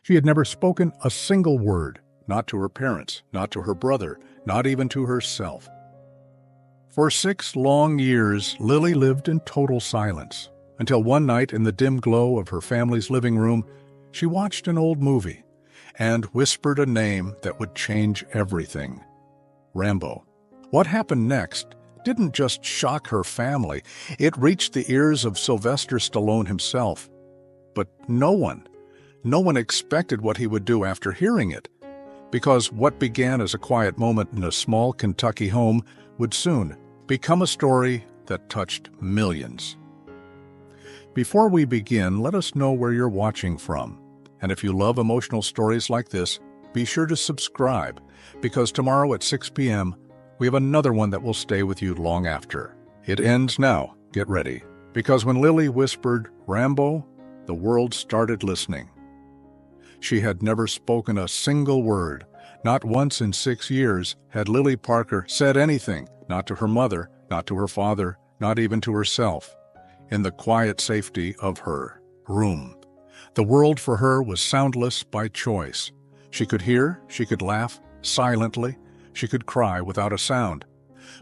She had never spoken a single word, not to her parents, not to her brother, not even to herself. For 6 long years, Lily lived in total silence, until one night in the dim glow of her family's living room, she watched an old movie and whispered a name that would change everything: Rambo. What happened next didn't just shock her family, it reached the ears of Sylvester Stallone himself. But no one expected what he would do after hearing it, because what began as a quiet moment in a small Kentucky home would soon become a story that touched millions. Before we begin, let us know where you're watching from. And if you love emotional stories like this, be sure to subscribe, because tomorrow at 6 p.m., we have another one that will stay with you long after. It ends now. Get ready. Because when Lily whispered Rambo, the world started listening. She had never spoken a single word. Not once in 6 years had Lily Parker said anything, not to her mother, not to her father, not even to herself. In the quiet safety of her room, the world for her was soundless by choice. She could hear, she could laugh silently, she could cry without a sound.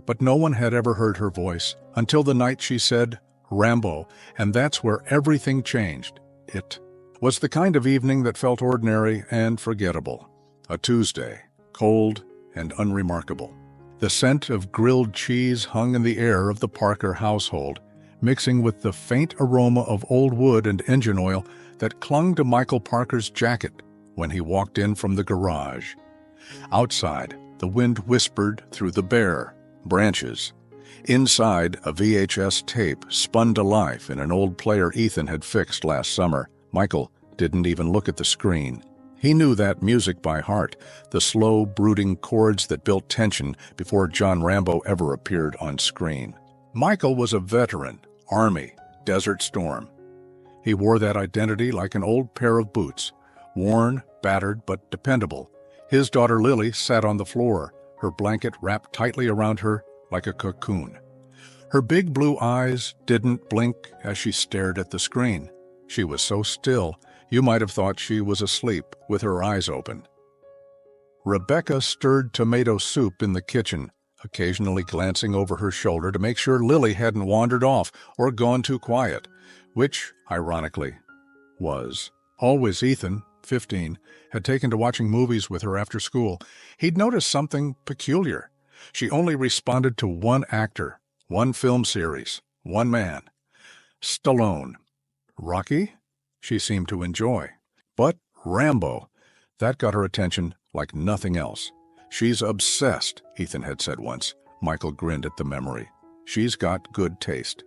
But no one had ever heard her voice until the night she said Rambo, and that's where everything changed. It was the kind of evening that felt ordinary and forgettable. A Tuesday, cold and unremarkable. The scent of grilled cheese hung in the air of the Parker household, mixing with the faint aroma of old wood and engine oil that clung to Michael Parker's jacket when he walked in from the garage. Outside, the wind whispered through the bare branches. Inside, a VHS tape spun to life in an old player Ethan had fixed last summer. Michael didn't even look at the screen. He knew that music by heart, the slow, brooding chords that built tension before John Rambo ever appeared on screen. Michael was a veteran, Army, Desert Storm. He wore that identity like an old pair of boots, worn, battered, but dependable. His daughter Lily sat on the floor, her blanket wrapped tightly around her like a cocoon. Her big blue eyes didn't blink as she stared at the screen. She was so still, you might have thought she was asleep with her eyes open. Rebecca stirred tomato soup in the kitchen, occasionally glancing over her shoulder to make sure Lily hadn't wandered off or gone too quiet, which, ironically, was always Ethan, 15, had taken to watching movies with her after school. He'd noticed something peculiar. She only responded to one actor, one film series, one man. Stallone. Rocky? She seemed to enjoy. But Rambo, that got her attention like nothing else. She's obsessed, Ethan had said once. Michael grinned at the memory. She's got good taste.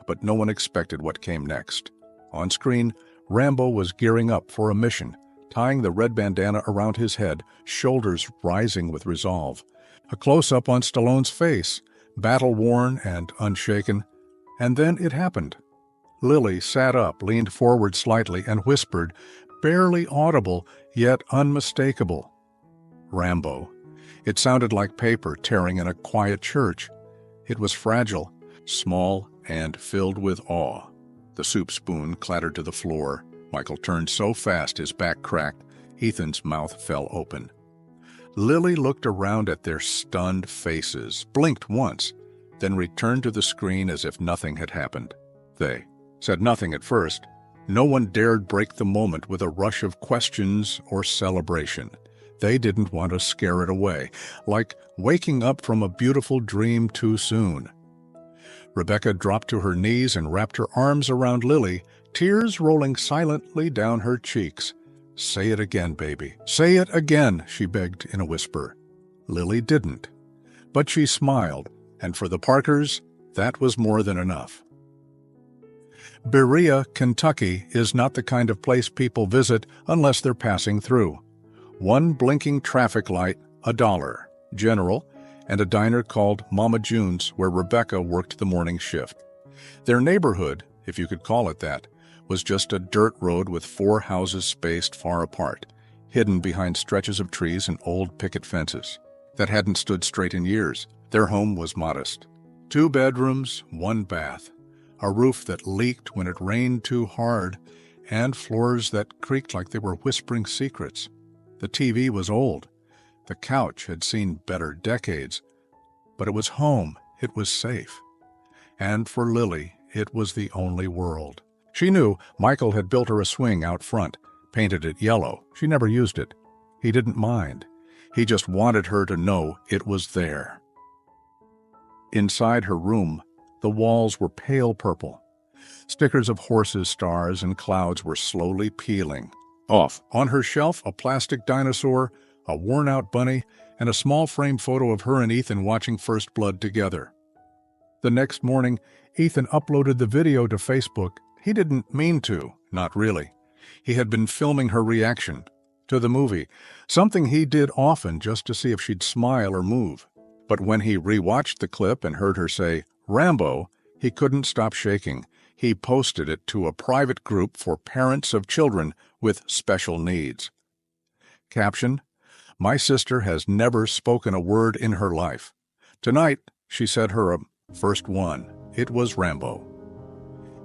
But no one expected what came next. On screen, Rambo was gearing up for a mission, tying the red bandana around his head, shoulders rising with resolve. A close-up on Stallone's face, battle-worn and unshaken. And then it happened. Lily sat up, leaned forward slightly, and whispered, barely audible, yet unmistakable, Rambo. It sounded like paper tearing in a quiet church. It was fragile, small, and filled with awe. The soup spoon clattered to the floor. Michael turned so fast his back cracked, Ethan's mouth fell open. Lily looked around at their stunned faces, blinked once, then returned to the screen as if nothing had happened. They said nothing at first. No one dared break the moment with a rush of questions or celebration. They didn't want to scare it away, like waking up from a beautiful dream too soon. Rebecca dropped to her knees and wrapped her arms around Lily, tears rolling silently down her cheeks. Say it again, baby. Say it again, she begged in a whisper. Lily didn't. But she smiled, and for the Parkers, that was more than enough. Berea, Kentucky is not the kind of place people visit unless they're passing through. One blinking traffic light, $1, General, and a diner called Mama June's where Rebecca worked the morning shift. Their neighborhood, if you could call it that, was just a dirt road with 4 houses spaced far apart, hidden behind stretches of trees and old picket fences that hadn't stood straight in years. Their home was modest. 2 bedrooms, 1 bath, a roof that leaked when it rained too hard, and floors that creaked like they were whispering secrets. The TV was old. The couch had seen better decades. But it was home. It was safe. And for Lily, it was the only world. She knew Michael had built her a swing out front, painted it yellow. She never used it. He didn't mind. He just wanted her to know it was there. Inside her room, the walls were pale purple. Stickers of horses, stars, and clouds were slowly peeling off. On her shelf, a plastic dinosaur, a worn-out bunny, and a small frame photo of her and Ethan watching First Blood together. The next morning, Ethan uploaded the video to Facebook. He didn't mean to, not really. He had been filming her reaction to the movie, something he did often just to see if she'd smile or move. But when he rewatched the clip and heard her say, "Rambo," he couldn't stop shaking. He posted it to a private group for parents of children with special needs. Caption: "My sister has never spoken a word in her life. Tonight, she said her first one. It was Rambo."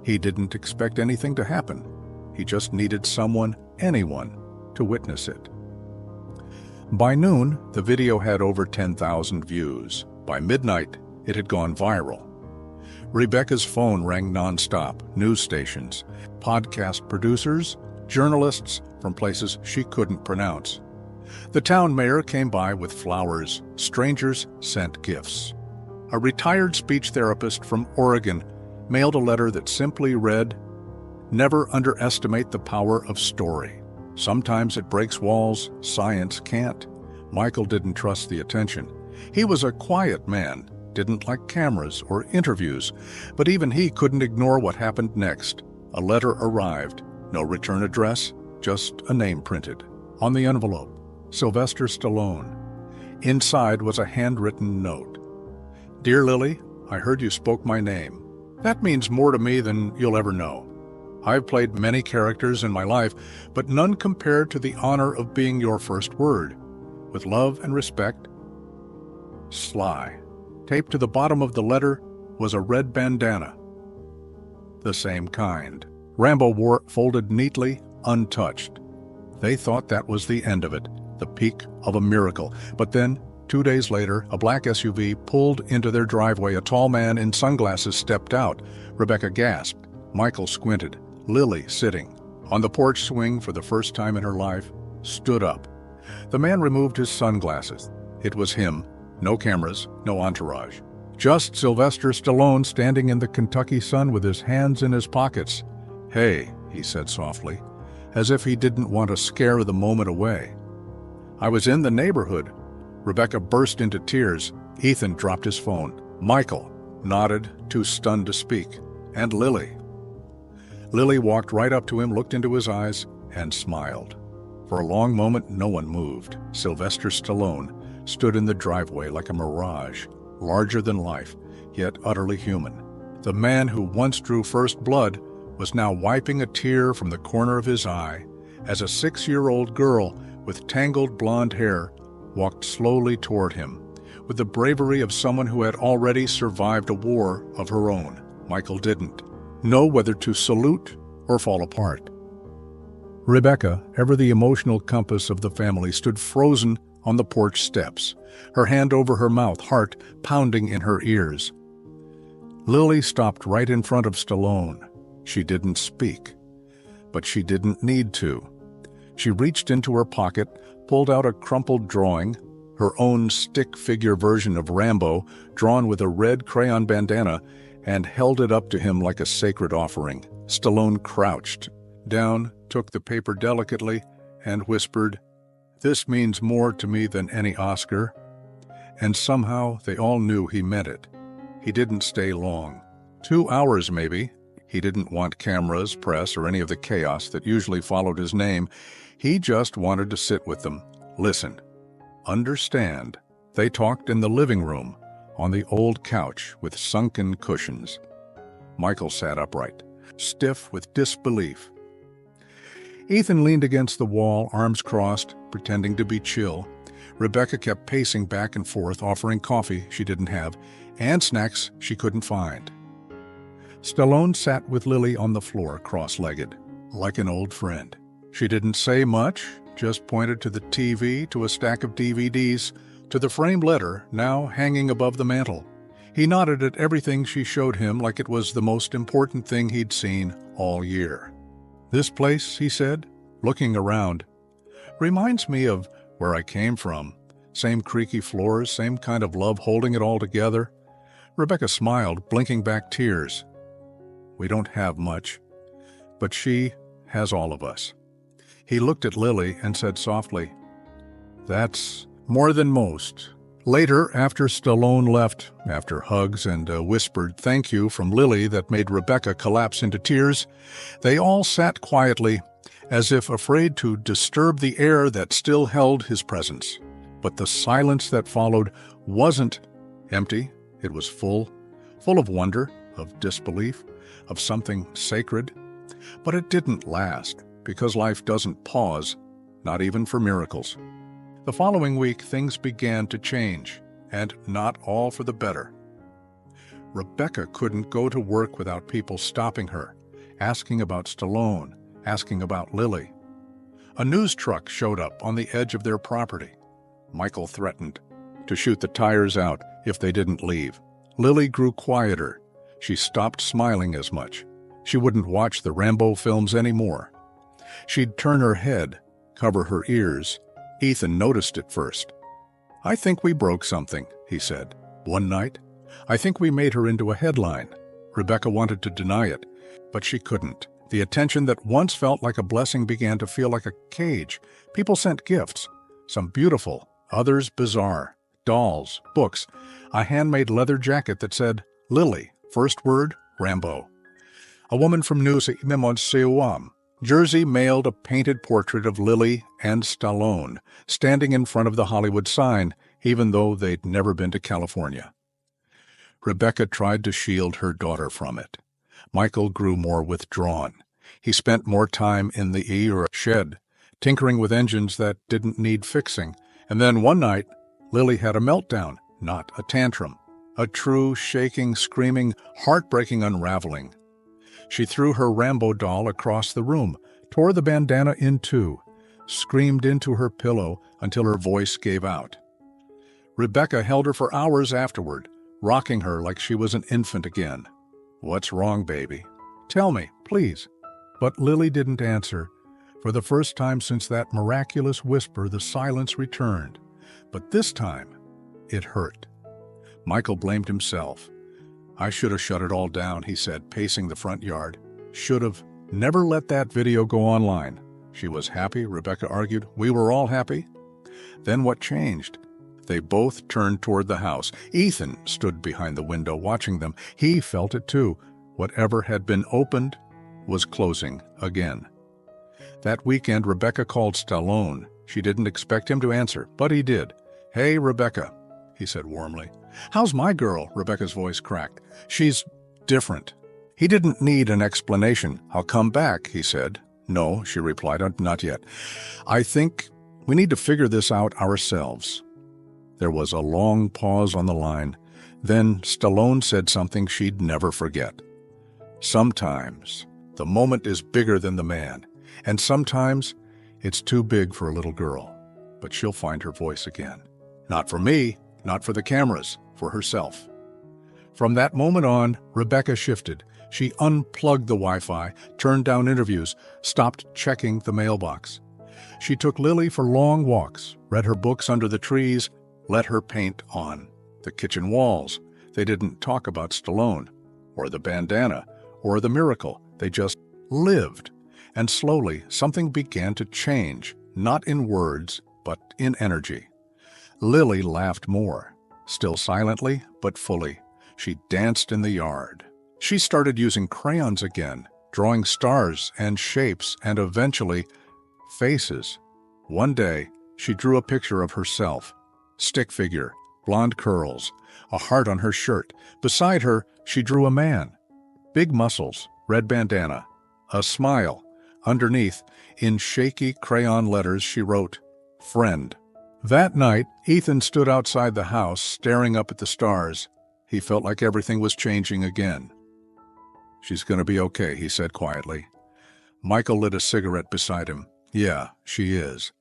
He didn't expect anything to happen. He just needed someone, anyone, to witness it. By noon, the video had over 10,000 views. By midnight, it had gone viral. Rebecca's phone rang nonstop. News stations, podcast producers, journalists from places she couldn't pronounce. The town mayor came by with flowers. Strangers sent gifts. A retired speech therapist from Oregon mailed a letter that simply read, "Never underestimate the power of story. Sometimes it breaks walls, science can't." Michael didn't trust the attention. He was a quiet man, didn't like cameras or interviews, but even he couldn't ignore what happened next. A letter arrived. No return address, just a name printed. On the envelope, Sylvester Stallone. Inside was a handwritten note. "Dear Lily, I heard you spoke my name. That means more to me than you'll ever know. I've played many characters in my life, but none compared to the honor of being your first word. With love and respect, Sly." Taped to the bottom of the letter was a red bandana. The same kind. Rambo wore it folded neatly, untouched. They thought that was the end of it, the peak of a miracle. But then, 2 days later, a black SUV pulled into their driveway. A tall man in sunglasses stepped out. Rebecca gasped. Michael squinted. Lily, sitting on the porch swing for the first time in her life, stood up. The man removed his sunglasses. It was him. No cameras, no entourage. Just Sylvester Stallone standing in the Kentucky sun with his hands in his pockets. "Hey," he said softly, as if he didn't want to scare the moment away. "I was in the neighborhood." Rebecca burst into tears. Ethan dropped his phone. Michael nodded, too stunned to speak. "And Lily?" Lily walked right up to him, looked into his eyes, and smiled. For a long moment, no one moved. Sylvester Stallone stood in the driveway like a mirage, larger than life, yet utterly human. The man who once drew first blood was now wiping a tear from the corner of his eye as a 6-year-old girl with tangled blonde hair walked slowly toward him, with the bravery of someone who had already survived a war of her own. Michael didn't know whether to salute or fall apart. Rebecca, ever the emotional compass of the family, stood frozen on the porch steps, her hand over her mouth, heart pounding in her ears. Lily stopped right in front of Stallone. She didn't speak, but she didn't need to. She reached into her pocket, pulled out a crumpled drawing, her own stick figure version of Rambo, drawn with a red crayon bandana, and held it up to him like a sacred offering. Stallone crouched down, took the paper delicately, and whispered, "This means more to me than any Oscar." And somehow they all knew he meant it. He didn't stay long. 2 hours maybe. He didn't want cameras, press, or any of the chaos that usually followed his name. He just wanted to sit with them, listen, understand. They talked in the living room, on the old couch with sunken cushions. Michael sat upright, stiff with disbelief. Ethan leaned against the wall, arms crossed, pretending to be chill. Rebecca kept pacing back and forth, offering coffee she didn't have, and snacks she couldn't find. Stallone sat with Lily on the floor, cross-legged. like an old friend. She didn't say much, just pointed to the TV, to a stack of DVDs, to the framed letter now hanging above the mantel. He nodded at everything she showed him like it was the most important thing he'd seen all year. "This place," he said, looking around, "reminds me of where I came from. Same creaky floors, same kind of love holding it all together." Rebecca smiled, blinking back tears. "We don't have much, but she has all of us." He looked at Lily and said softly, "That's more than most." Later, after Stallone left, after hugs and a whispered thank you from Lily that made Rebecca collapse into tears, they all sat quietly, as if afraid to disturb the air that still held his presence. But the silence that followed wasn't empty. It was full of wonder, of disbelief, of something sacred. But it didn't last, because life doesn't pause, not even for miracles. The following week, things began to change, and not all for the better. Rebecca couldn't go to work without people stopping her, asking about Stallone, asking about Lily. A news truck showed up on the edge of their property. Michael threatened to shoot the tires out if they didn't leave. Lily grew quieter. She stopped smiling as much. She wouldn't watch the Rambo films anymore. She'd turn her head, cover her ears. Ethan noticed it first. "I think we broke something," he said. "One night, I think we made her into a headline." Rebecca wanted to deny it, but she couldn't. The attention that once felt like a blessing began to feel like a cage. People sent gifts, some beautiful, others bizarre. Dolls, books, a handmade leather jacket that said, "Lily," first word, "Rambo." A woman from New Jersey mailed a painted portrait of Lily and Stallone, standing in front of the Hollywood sign, even though they'd never been to California. Rebecca tried to shield her daughter from it. Michael grew more withdrawn. He spent more time in the shed, tinkering with engines that didn't need fixing. And then one night, Lily had a meltdown, not a tantrum. A true shaking, screaming, heartbreaking unraveling. She threw her Rambo doll across the room, tore the bandana in two, screamed into her pillow until her voice gave out. Rebecca held her for hours afterward, rocking her like she was an infant again. "What's wrong, baby? Tell me, please." But Lily didn't answer. For the first time since that miraculous whisper, the silence returned. But this time, it hurt. Michael blamed himself. "I should have shut it all down," he said, pacing the front yard. "Should have never let that video go online." She was happy, Rebecca argued. We were all happy. Then what changed? They both turned toward the house. Ethan stood behind the window watching them. He felt it too. Whatever had been opened was closing again. That weekend, Rebecca called Stallone. She didn't expect him to answer, but he did. "Hey, Rebecca," he said warmly. "How's my girl?" Rebecca's voice cracked. "She's different." He didn't need an explanation. "I'll come back," he said. "No," she replied, "not yet. I think we need to figure this out ourselves." There was a long pause on the line. Then Stallone said something she'd never forget. "Sometimes the moment is bigger than the man, and sometimes it's too big for a little girl. But she'll find her voice again. Not for me, not for the cameras, for herself." From that moment on, Rebecca shifted. She unplugged the Wi-Fi, turned down interviews, stopped checking the mailbox. She took Lily for long walks, read her books under the trees, let her paint on the kitchen walls. They didn't talk about Stallone, or the bandana, or the miracle. They just lived. And slowly, something began to change, not in words, but in energy. Lily laughed more, still silently, but fully. She danced in the yard. She started using crayons again, drawing stars and shapes and eventually faces. One day, she drew a picture of herself. Stick figure, blonde curls, a heart on her shirt. Beside her, she drew a man. Big muscles, red bandana, a smile. Underneath, in shaky crayon letters, she wrote, "Friend." That night, Ethan stood outside the house, staring up at the stars. He felt like everything was changing again. "She's going to be okay," he said quietly. Michael lit a cigarette beside him. Yeah, she is.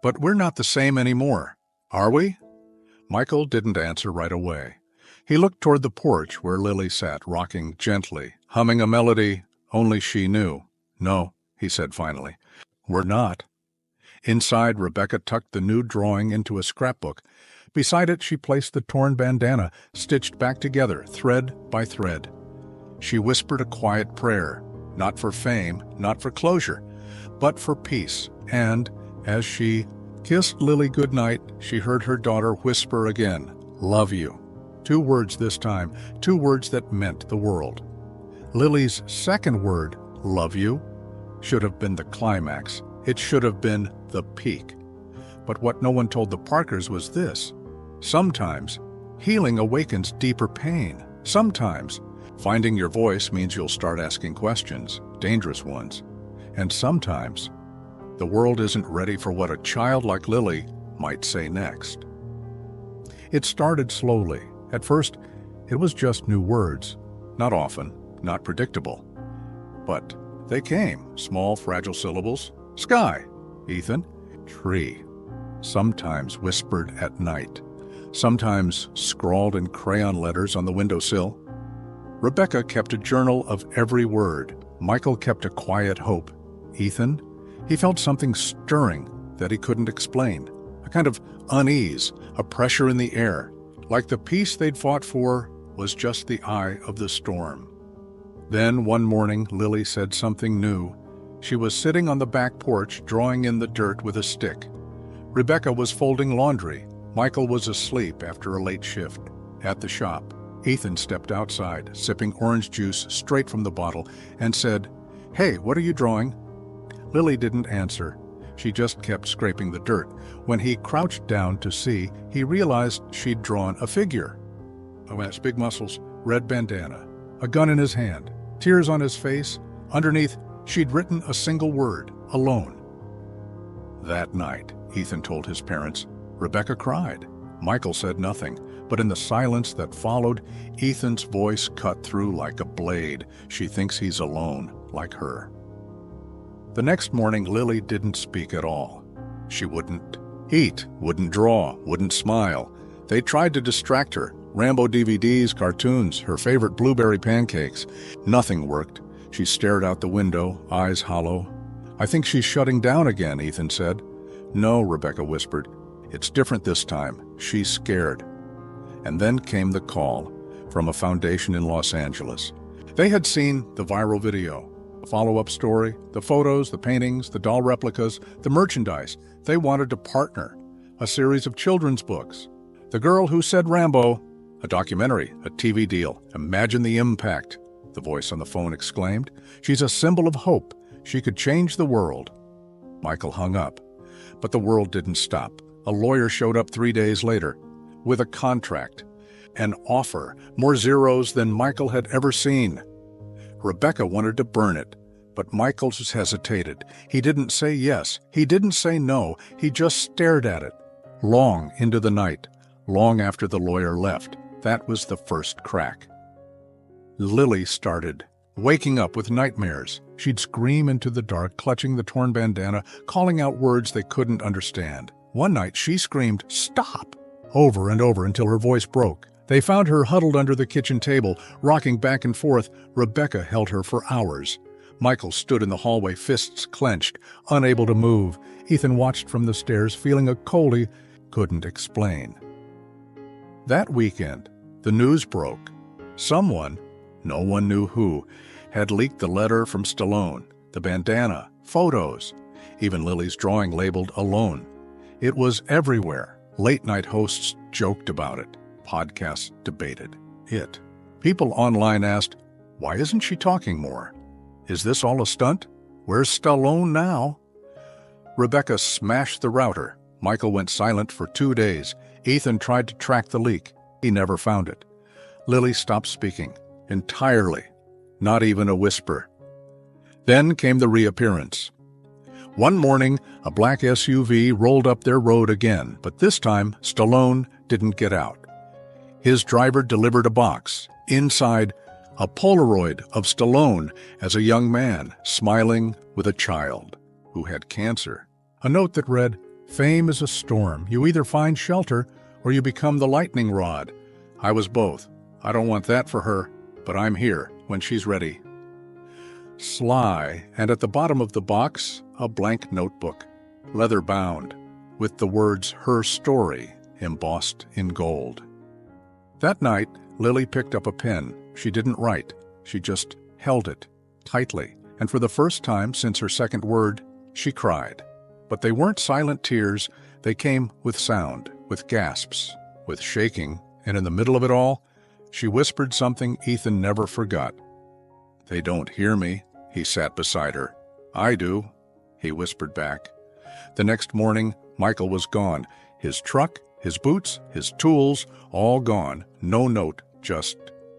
But we're not the same anymore, are we? Michael didn't answer right away. He looked toward the porch where Lily sat, rocking gently, humming a melody only she knew. No, he said finally, we're not. Inside, Rebecca tucked the new drawing into a scrapbook. Beside it, she placed the torn bandana, stitched back together, thread by thread. She whispered a quiet prayer, not for fame, not for closure, but for peace. And, as she kissed Lily goodnight, she heard her daughter whisper again, "Love you." 2 words this time, 2 words that meant the world. Lily's second word, "love you," should have been the climax. It should have been the peak. But what no one told the Parkers was this. Sometimes, healing awakens deeper pain. Sometimes, finding your voice means you'll start asking questions, dangerous ones. And sometimes, the world isn't ready for what a child like Lily might say next. It started slowly. At first, it was just new words. Not often, not predictable. But they came, small, fragile syllables. Sky, Ethan. Tree. Sometimes whispered at night. Sometimes scrawled in crayon letters on the windowsill. Rebecca kept a journal of every word. Michael kept a quiet hope. Ethan, he felt something stirring that he couldn't explain. A kind of unease, a pressure in the air, like the peace they'd fought for was just the eye of the storm. Then one morning, Lily said something new. She was sitting on the back porch, drawing in the dirt with a stick. Rebecca was folding laundry. Michael was asleep after a late shift. At the shop, Ethan stepped outside, sipping orange juice straight from the bottle, and said, "Hey, what are you drawing?" Lily didn't answer. She just kept scraping the dirt. When he crouched down to see, he realized she'd drawn a figure. Oh, yes, big muscles, red bandana, a gun in his hand, tears on his face. Underneath, she'd written a single word, alone. That night, Ethan told his parents, Rebecca cried. Michael said nothing, but in the silence that followed, Ethan's voice cut through like a blade. She thinks he's alone, like her. The next morning, Lily didn't speak at all. She wouldn't eat, wouldn't draw, wouldn't smile. They tried to distract her. Rambo DVDs, cartoons, her favorite blueberry pancakes. Nothing worked. She stared out the window, eyes hollow. "I think she's shutting down again," Ethan said. "No," Rebecca whispered. "It's different this time. She's scared." And then came the call from a foundation in Los Angeles. They had seen the viral video, the follow-up story, the photos, the paintings, the doll replicas, the merchandise. They wanted to partner. A series of children's books. The Girl Who Said Rambo. A documentary, a TV deal. Imagine the impact, the voice on the phone exclaimed. She's a symbol of hope. She could change the world. Michael hung up. But the world didn't stop. A lawyer showed up 3 days later with a contract, an offer, more zeros than Michael had ever seen. Rebecca wanted to burn it, but Michael just hesitated. He didn't say yes. He didn't say no. He just stared at it, long into the night, long after the lawyer left. That was the first crack. Lily started waking up with nightmares. She'd scream into the dark, clutching the torn bandana, calling out words they couldn't understand. One night, she screamed, "Stop!" over and over until her voice broke. They found her huddled under the kitchen table, rocking back and forth. Rebecca held her for hours. Michael stood in the hallway, fists clenched, unable to move. Ethan watched from the stairs, feeling a cold he couldn't explain. That weekend, the news broke. Someone, no one knew who, had leaked the letter from Stallone, the bandana, photos, even Lily's drawing labeled "Alone." It was everywhere. Late-night hosts joked about it. Podcasts debated it. People online asked, "Why isn't she talking more? Is this all a stunt? Where's Stallone now?" Rebecca smashed the router. Michael went silent for 2 days. Ethan tried to track the leak. He never found it. Lily stopped speaking. Entirely. Not even a whisper. Then came the reappearance. One morning, a black SUV rolled up their road again, but this time, Stallone didn't get out. His driver delivered a box. Inside, a Polaroid of Stallone as a young man, smiling, with a child who had cancer. A note that read, "Fame is a storm. You either find shelter or you become the lightning rod. I was both. I don't want that for her, but I'm here when she's ready." Sly, and at the bottom of the box, a blank notebook, leather-bound, with the words "Her Story" embossed in gold. That night, Lily picked up a pen. She didn't write. She just held it tightly, and for the first time since her second word, she cried. But they weren't silent tears. They came with sound, with gasps, with shaking, and in the middle of it all, she whispered something Ethan never forgot. "They don't hear me." He sat beside her. "I do," he whispered back. The next morning, Michael was gone. His truck, his boots, his tools, all gone. No note, just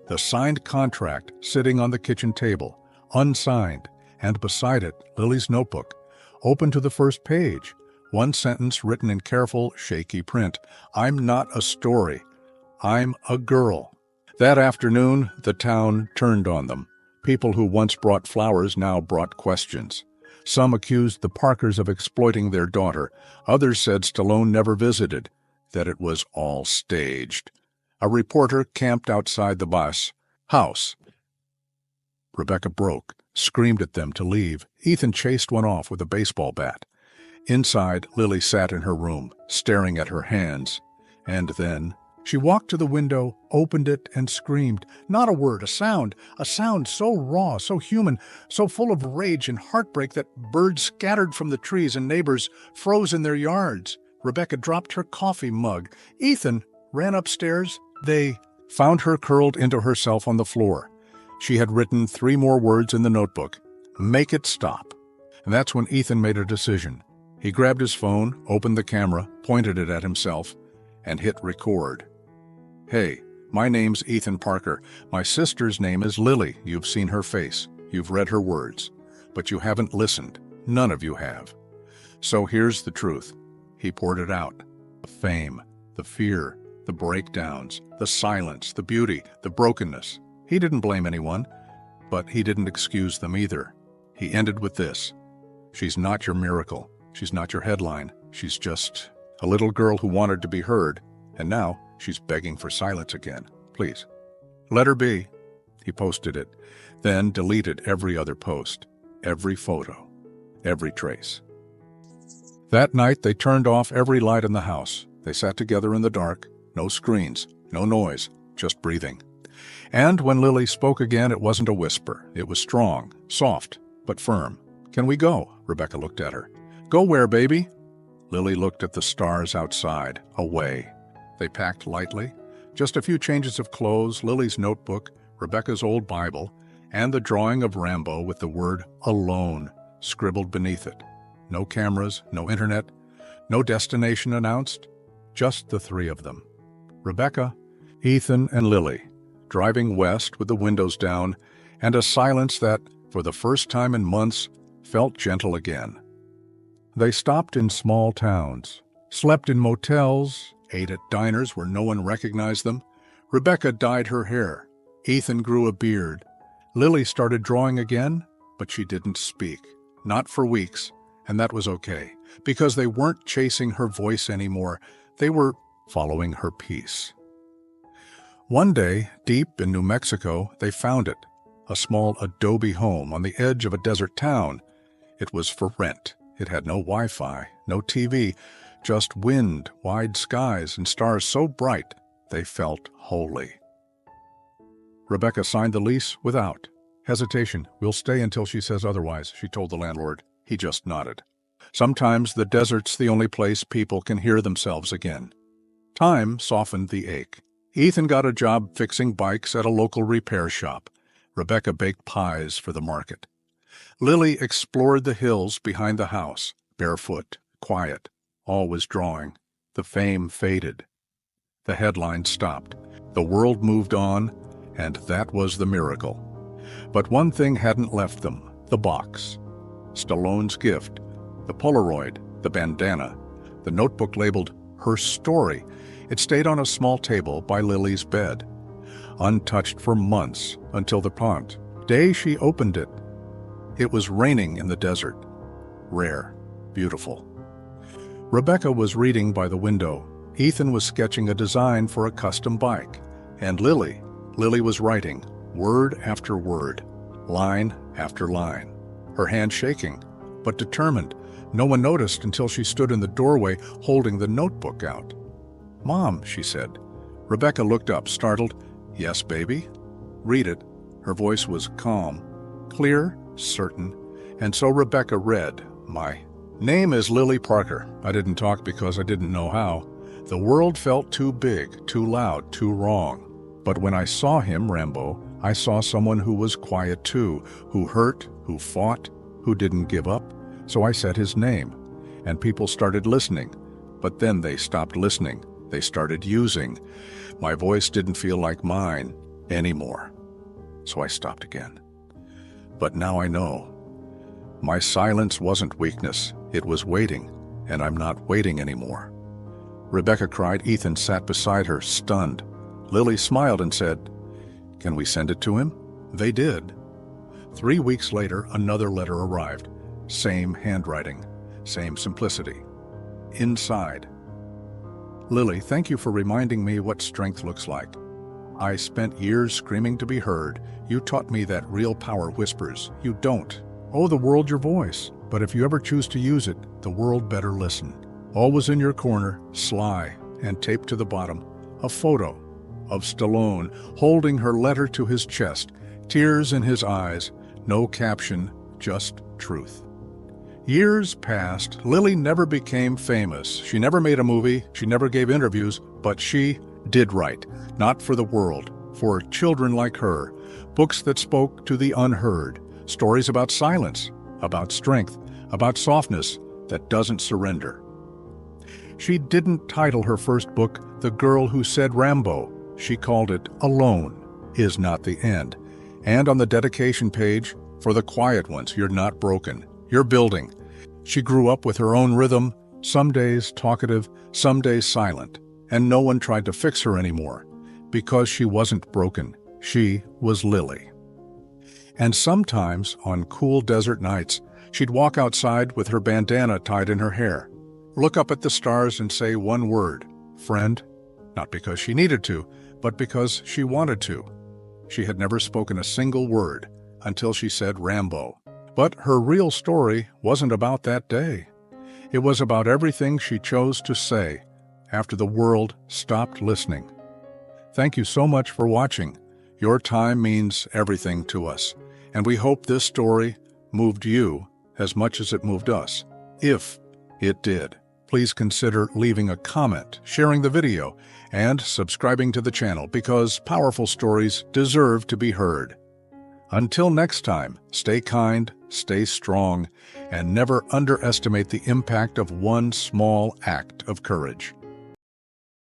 the signed contract sitting on the kitchen table, unsigned, and beside it, Lily's notebook, open to the first page. One sentence written in careful, shaky print. "I'm not a story. I'm a girl." That afternoon, the town turned on them. People who once brought flowers now brought questions. Some accused the Parkers of exploiting their daughter. Others said Stallone never visited, that it was all staged. A reporter camped outside the house. Rebecca broke, screamed at them to leave. Ethan chased one off with a baseball bat. Inside, Lily sat in her room, staring at her hands. And then she walked to the window, opened it, and screamed. Not a word, a sound so raw, so human, so full of rage and heartbreak that birds scattered from the trees and neighbors froze in their yards. Rebecca dropped her coffee mug. Ethan ran upstairs. They found her curled into herself on the floor. She had written 3 more words in the notebook. "Make it stop." And that's when Ethan made a decision. He grabbed his phone, opened the camera, pointed it at himself, and hit record. "Hey, my name's Ethan Parker. My sister's name is Lily. You've seen her face. You've read her words. But you haven't listened. None of you have. So here's the truth." He poured it out. The fame, the fear, the breakdowns, the silence, the beauty, the brokenness. He didn't blame anyone, but he didn't excuse them either. He ended with this. "She's not your miracle. She's not your headline. She's just a little girl who wanted to be heard, and now she's begging for silence again. Please, let her be." He posted it, then deleted every other post, every photo, every trace. That night, they turned off every light in the house. They sat together in the dark, no screens, no noise, just breathing. And when Lily spoke again, it wasn't a whisper. It was strong, soft, but firm. "Can we go?" Rebecca looked at her. "Go where, baby?" Lily looked at the stars outside, away. They packed lightly. Just a few changes of clothes, Lily's notebook, Rebecca's old Bible, and the drawing of Rambo with the word "alone" scribbled beneath it. No cameras, no internet, no destination announced. Just the 3 of them. Rebecca, Ethan, and Lily, driving west with the windows down, and a silence that, for the first time in months, felt gentle again. They stopped in small towns, slept in motels, ate at diners where no one recognized them. Rebecca dyed her hair. Ethan grew a beard. Lily started drawing again, but she didn't speak. Not for weeks, and that was okay, because they weren't chasing her voice anymore. They were following her peace. One day, deep in New Mexico, they found it, a small adobe home on the edge of a desert town. It was for rent. It had no Wi-Fi, no TV, just wind, wide skies, and stars so bright they felt holy. Rebecca signed the lease without hesitation. "We'll stay until she says otherwise," she told the landlord. He just nodded. Sometimes the desert's the only place people can hear themselves again. Time softened the ache. Ethan got a job fixing bikes at a local repair shop. Rebecca baked pies for the market. Lily explored the hills behind the house, barefoot, quiet, always drawing. The fame faded. The headline stopped. The world moved on, and that was the miracle. But one thing hadn't left them, the box. Stallone's gift, the Polaroid, the bandana, the notebook labeled "Her Story." It stayed on a small table by Lily's bed, untouched for months until the day she opened it. It was raining in the desert. Rare, beautiful. Rebecca was reading by the window. Ethan was sketching a design for a custom bike. And Lily was writing, word after word, line after line. Her hand shaking, but determined. No one noticed until she stood in the doorway holding the notebook out. "Mom," she said. Rebecca looked up, startled. "Yes, baby?" "Read it." Her voice was calm, clear, certain. And so Rebecca read, "My name is Lily Parker. I didn't talk because I didn't know how. The world felt too big, too loud, too wrong. But when I saw him, Rambo, I saw someone who was quiet too, who hurt, who fought, who didn't give up. So I said his name, and people started listening. But then they stopped listening. They started using. My voice didn't feel like mine anymore. So I stopped again. But now I know. My silence wasn't weakness. It was waiting, and I'm not waiting anymore." Rebecca cried. Ethan sat beside her, stunned. Lily smiled and said, "Can we send it to him?" They did. 3 weeks later, another letter arrived. Same handwriting, same simplicity. Inside, "Lily, thank you for reminding me what strength looks like. I spent years screaming to be heard. You taught me that real power whispers. You don't owe the world your voice, but if you ever choose to use it, the world better listen. Always in your corner, sly, and taped to the bottom, a photo of Stallone holding her letter to his chest, tears in his eyes, no caption, just truth." Years passed. Lily never became famous. She never made a movie. She never gave interviews. But she did write, not for the world, for children like her. Books that spoke to the unheard. Stories about silence, about strength, about softness that doesn't surrender. She didn't title her first book The Girl Who Said Rambo. She called it Alone Is Not the End. And on the dedication page, for the quiet ones, you're not broken. You're building. She grew up with her own rhythm, some days talkative, some days silent, and no one tried to fix her anymore, because she wasn't broken. She was Lily. And sometimes, on cool desert nights, she'd walk outside with her bandana tied in her hair, look up at the stars and say one word, friend, not because she needed to, but because she wanted to. She had never spoken a single word until she said Rambo. But her real story wasn't about that day. It was about everything she chose to say after the world stopped listening. Thank you so much for watching. Your time means everything to us, and we hope this story moved you as much as it moved us. If it did, please consider leaving a comment, sharing the video, and subscribing to the channel because powerful stories deserve to be heard. Until next time, stay kind, stay strong, and never underestimate the impact of one small act of courage.